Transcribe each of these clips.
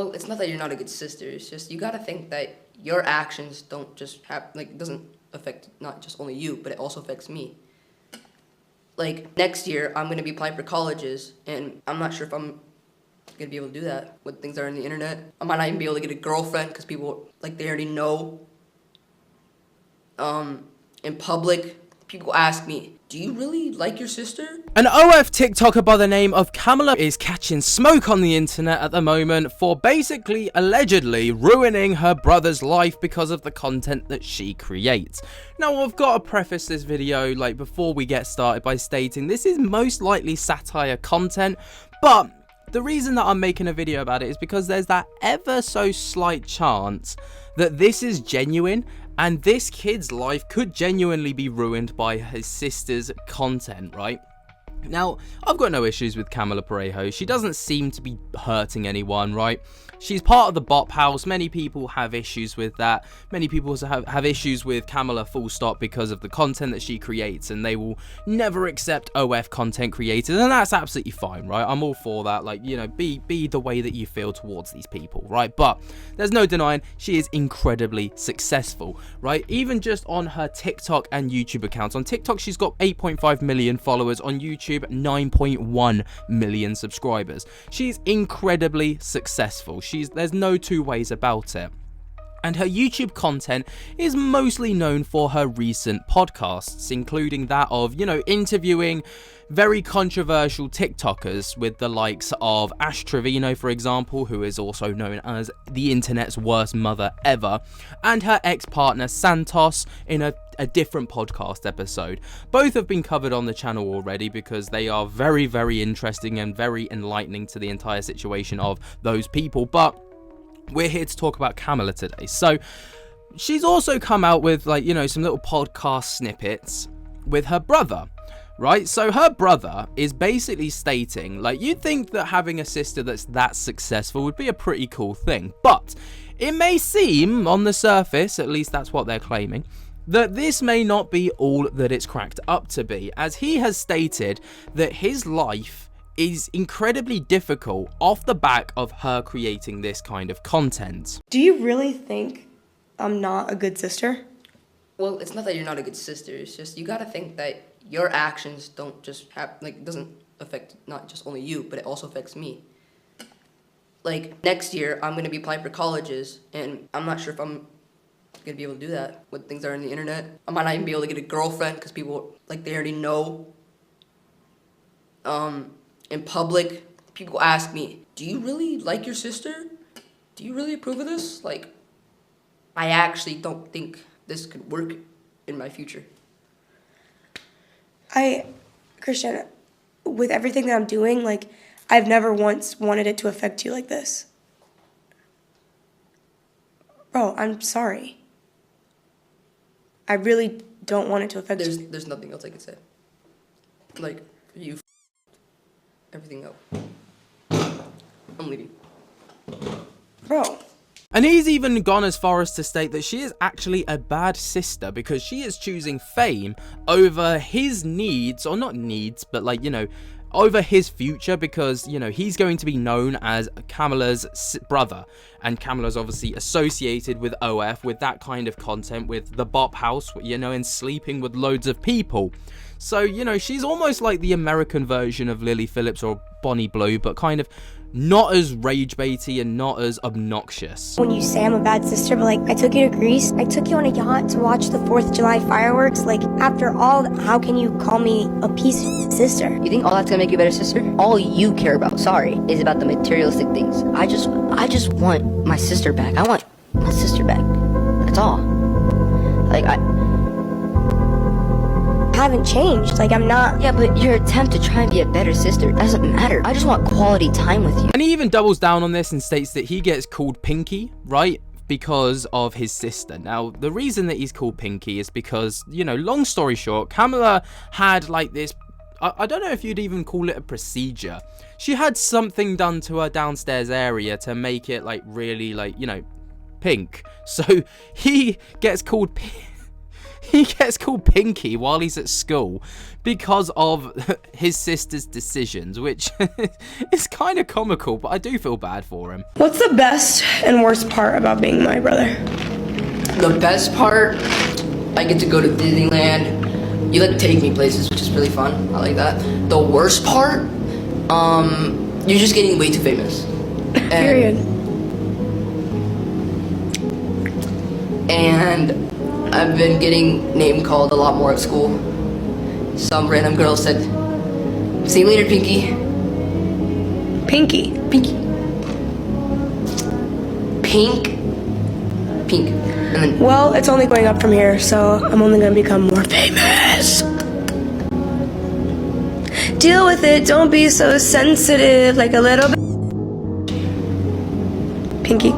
Well, it's not that you're not a good sister. It's just you gotta think that your actions don't just have, like, doesn't affect not just only you, but it also affects me. Like, next year, I'm gonna be applying for colleges, and I'm not sure if I'm gonna be able to do that with things that are on the internet. I might not even be able to get a girlfriend because people, like, they already know. In public, people ask me, do you really like your sister? An OF TikToker by the name of Camilla is catching smoke on the internet at the moment for basically, allegedly, ruining her brother's life because of the content that she creates. Now, I've got to preface this video, like, before we get started by stating this is most likely satire content, but the reason that I'm making a video about it is because there's that ever so slight chance that this is genuine and this kid's life could genuinely be ruined by his sister's content, right? Now, I've got no issues with Camila Parejo. She doesn't seem to be hurting anyone, right? She's part of the Bop House. Many people have issues with that. Many people also have issues with Camila full stop because of the content that she creates, and they will never accept OF content creators, and that's absolutely fine, right? I'm all for that. Like, you know, be the way that you feel towards these people, right? But there's no denying she is incredibly successful, right? Even just on her TikTok and YouTube accounts. On TikTok, she's got 8.5 million followers. On YouTube, 9.1 million subscribers. She's incredibly successful. There's no two ways about it. And her YouTube content is mostly known for her recent podcasts, including that of, you know, interviewing very controversial TikTokers with the likes of Ash Trevino, for example, who is also known as the internet's worst mother ever, and her ex-partner Santos in a different podcast episode. Both have been covered on the channel already because they are very, very interesting and very enlightening to the entire situation of those people, but we're here to talk about Camila today. So she's also come out with, like, you know, some little podcast snippets with her brother, right? So her brother is basically stating, like, you'd think that having a sister that's that successful would be a pretty cool thing, but it may seem on the surface, at least that's what they're claiming, that this may not be all that it's cracked up to be, as he has stated that his life is incredibly difficult off the back of her creating this kind of content. Do you really think I'm not a good sister? Well, it's not that you're not a good sister. It's just you gotta think that your actions don't just have, like, doesn't affect not just only you, but it also affects me. Like, next year, I'm gonna be applying for colleges, and I'm not sure if I'm gonna be able to do that with things that are on the internet. I might not even be able to get a girlfriend because people, like, they already know. In public, people ask me, do you really like your sister? Do you really approve of this? Like, I actually don't think this could work in my future. Christian, with everything that I'm doing, like, I've never once wanted it to affect you like this. Bro, I'm sorry. I really don't want it to affect you. There's nothing else I can say. Like, you everything up. I'm leaving. Bro. And he's even gone as far as to state that she is actually a bad sister because she is choosing fame over his needs, or not needs, but, like, you know, over his future, because, you know, he's going to be known as Camila's brother, and Camila's obviously associated with OF, with that kind of content, with the Bop House, you know, and sleeping with loads of people. So, you know, she's almost like the American version of Lily Phillips or Bonnie Blue, but kind of not as rage baity and not as obnoxious. When you say I'm a bad sister, but, like, I took you to Greece, I took you on a yacht to watch the 4th of July fireworks, like, after all, how can you call me a piece of sister? You think all that's gonna make you a better sister? All you care about, is about the materialistic things. I just want my sister back. I want my sister back. That's all. Like, I haven't changed. Like, I'm not. Yeah, but your attempt to try and be a better sister doesn't matter. I just want quality time with you. And he even doubles down on this and states that he gets called Pinky, right? Because of his sister. Now, the reason that he's called Pinky is because, you know, long story short, Camila had, like, this, I don't know if you'd even call it a procedure. She had something done to her downstairs area to make it, like, really, like, you know, pink. So he gets called he gets called Pinky while he's at school because of his sister's decisions, which is kind of comical, but I do feel bad for him. What's the best and worst part about being my brother? The best part, I get to go to Disneyland. You like take me places, which is really fun. I like that. The worst part, you're just getting way too famous. Period. And I've been getting name called a lot more at school. Some random girl said, "See you later, Pinky." Pinky. Pinky. Pink. Pink. And then Well, it's only going up from here, so I'm only gonna become more famous. Deal with it, don't be so sensitive, like a little bit. Pinky.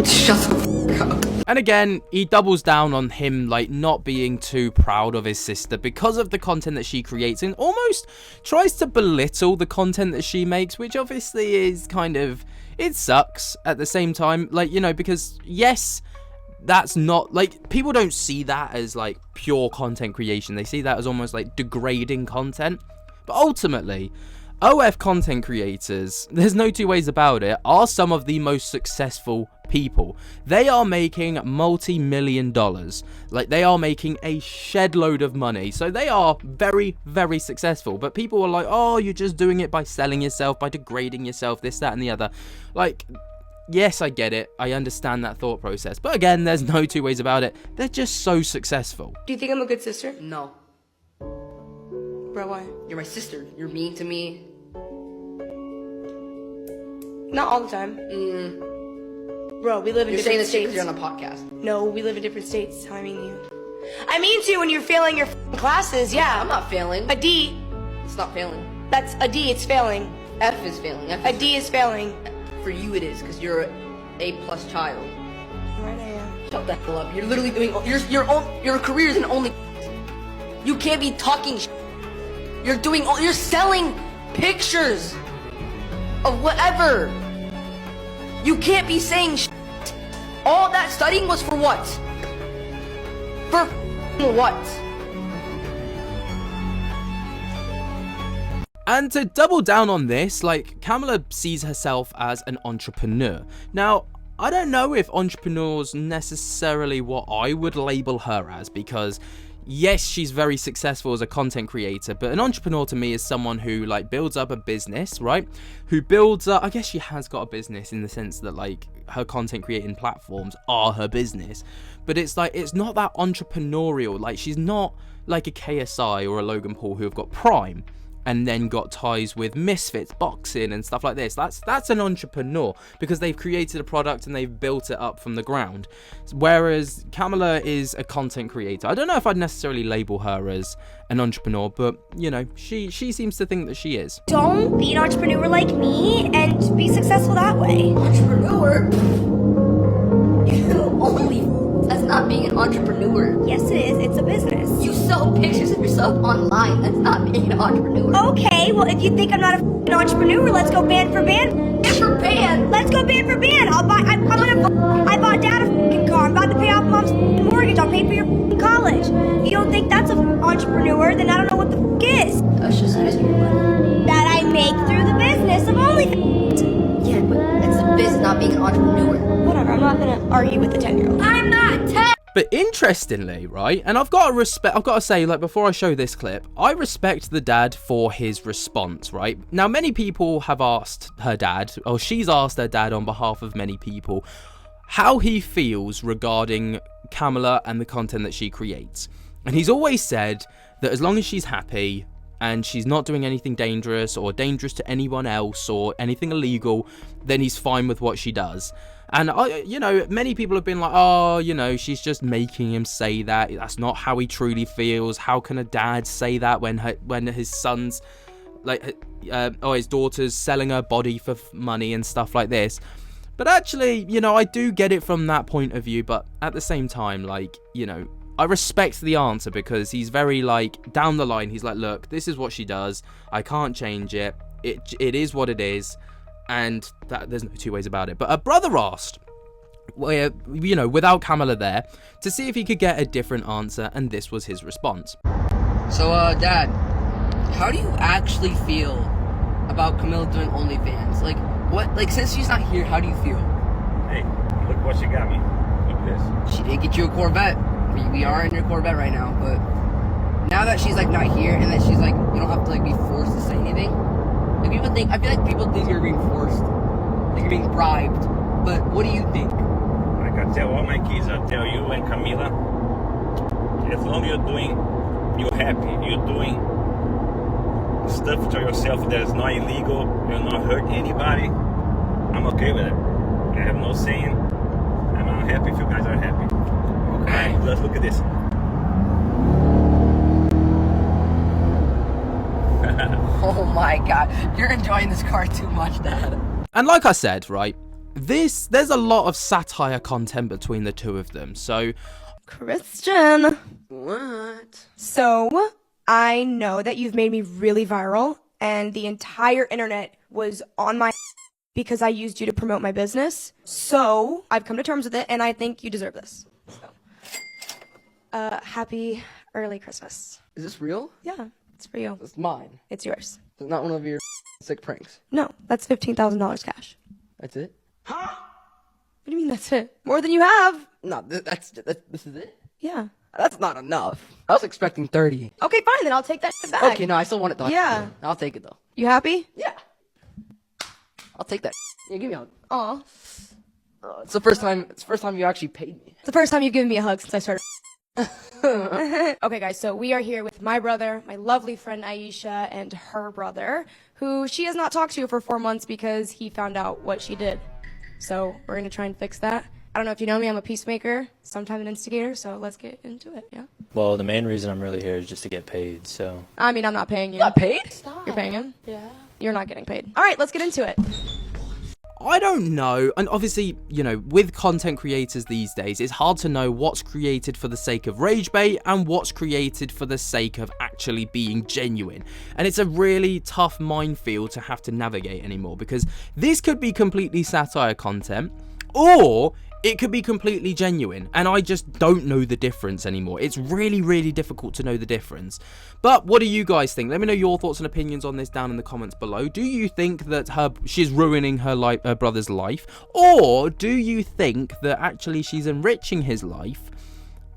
shut the fuck up. And again, he doubles down on him, like, not being too proud of his sister because of the content that she creates, and almost tries to belittle the content that she makes, which obviously is kind of, it sucks at the same time, like, you know, because yes, that's not, like, people don't see that as, like, pure content creation. They see that as almost, like, degrading content. But ultimately, OF content creators, there's no two ways about it, are some of the most successful people. They are making multi-million dollars. Like, they are making a shed load of money. So they are very, very successful. But people are like, oh, you're just doing it by selling yourself, by degrading yourself, this, that, and the other. Like, yes, I get it. I understand that thought process. But again, there's no two ways about it. They're just so successful. Do you think I'm a good sister? No. Bro, why? You're my sister. You're mean to me. Not all the time. Bro, we live in You're saying different this shit because states. you're on a podcast. No, we live in different states. That's how I mean to you. I mean to you when you're failing your classes, yeah. I'm not failing. A D. It's not failing. That's a D, it's failing. F is failing. F A D is failing. For you it is, because you're a A+ child. Right, I am. Shut the hell up. You're literally doing your career is in only. You can't be talking. You're selling pictures of whatever. You can't be saying all that studying was for what? For what? And to double down on this, like, Kamala sees herself as an entrepreneur. Now, I don't know if entrepreneur's necessarily what I would label her as, because yes, she's very successful as a content creator, but an entrepreneur to me is someone who, like, builds up a business, right? Who builds up, I guess she has got a business in the sense that, like, her content creating platforms are her business, but it's like, it's not that entrepreneurial. Like, she's not like a KSI or a Logan Paul who have got Prime and then got ties with Misfits, boxing and stuff like this. That's an entrepreneur, because they've created a product and they've built it up from the ground. Whereas Kamala is a content creator. I don't know if I'd necessarily label her as an entrepreneur, but, you know, she seems to think that she is. Don't be an entrepreneur like me and be successful that way. Entrepreneur? You only. That's not being an entrepreneur. Yes, it is. It's a business. You sell pictures of yourself online. That's not being an entrepreneur. Okay, well, if you think I'm not an entrepreneur, let's go band for band. Band for band. Let's go band for band. I bought dad a fucking car. I'm about to pay off mom's mortgage. I'll pay for your fucking college. You don't think that's an entrepreneur, then I don't know what the fuck is. That's just using your money. That I make through the business of OnlyFans. Yeah, but that's the business, not being an entrepreneur. Whatever, I'm not gonna argue with the 10-year-old. I'm not 10. But interestingly, right, and I've got to say, like, before I show this clip, I respect the dad for his response, right? Now, many people have asked her dad, or she's asked her dad on behalf of many people, how he feels regarding Kamala and the content that she creates. And he's always said that as long as she's happy and she's not doing anything dangerous or dangerous to anyone else or anything illegal, then he's fine with what she does. And, you know, many people have been like, oh, you know, she's just making him say that. That's not how he truly feels. How can a dad say that when his son's, like, his daughter's selling her body for money and stuff like this? But actually, you know, I do get it from that point of view. But at the same time, like, you know, I respect the answer, because he's very, like, down the line. He's like, look, this is what she does. I can't change it. It is what it is. And that there's no two ways about it. But her brother asked, where, you know, without Camilla there, to see if he could get a different answer, and this was his response. So, Dad, how do you actually feel about Camilla doing OnlyFans? Like, what? Like, since she's not here, how do you feel? Hey, look what she got me. Look at this. She did get you a Corvette. We are in your Corvette right now, but now that she's like not here, and that she's like, you don't have to like be forced to say anything. Like people think, I feel like people think you're being forced, like you're being bribed. But what do you think? Like I tell all my kids, I tell you and Camila, as long as you're happy, you're doing stuff to yourself that is not illegal, you're not hurting anybody, I'm okay with it. I have no saying. I'm happy if you guys are happy. Okay. Alright, let's look at this. Oh my God, you're enjoying this car too much, Dad. And like I said, right, there's a lot of satire content between the two of them, so... Christian. What? So, I know that you've made me really viral, and the entire internet was on my because I used you to promote my business. So, I've come to terms with it, and I think you deserve this. So, happy early Christmas. Is this real? Yeah, it's for you. It's mine. It's yours. It's not one of your sick pranks. No, that's $15,000 cash. That's it? What do you mean that's it? More than you have. No, this is it? Yeah. That's not enough. I was expecting 30. Okay, fine, then I'll take that shit back. Okay, no, I still want it though. Yeah. I'll take it though. You happy? Yeah. I'll take that. Yeah, give me a hug. Aw. It's the first time you actually paid me. It's the first time you've given me a hug since I started. Okay, guys, so we are here with my brother, my lovely friend Aisha, and her brother, who she has not talked to for 4 months because he found out what she did. So we're going to try and fix that. I don't know if you know me, I'm a peacemaker, sometimes an instigator, so let's get into it, yeah? Well, the main reason I'm really here is just to get paid, so... I mean, I'm not paying you. Got paid? You're paying him? Yeah. You're not getting paid. All right, let's get into it. I don't know, and obviously, you know, with content creators these days, it's hard to know what's created for the sake of rage bait and what's created for the sake of actually being genuine. And it's a really tough minefield to have to navigate anymore, because this could be completely satire content, or it could be completely genuine, and I just don't know the difference anymore. It's really, really difficult to know the difference. But what do you guys think? Let me know your thoughts and opinions on this down in the comments below. Do you think that she's ruining her brother's life? Or do you think that actually she's enriching his life?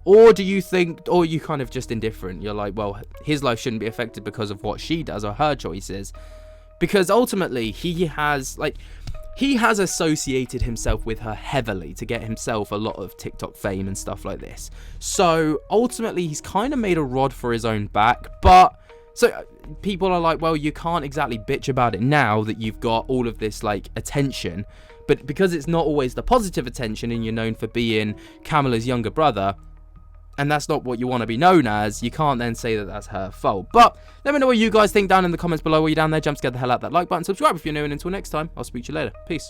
Or do you think, or are you kind of just indifferent? You're like, well, his life shouldn't be affected because of what she does or her choices. Because ultimately, he has associated himself with her heavily to get himself a lot of TikTok fame and stuff like this. So ultimately, he's kind of made a rod for his own back. But so people are like, well, you can't exactly bitch about it now that you've got all of this like attention. But because it's not always the positive attention, and you're known for being Camilla's younger brother, and that's not what you want to be known as, you can't then say that that's her fault. But let me know what you guys think down in the comments below. While you're down there, jump scared the hell out that like button, subscribe if you're new, and until next time, I'll speak to you later. Peace.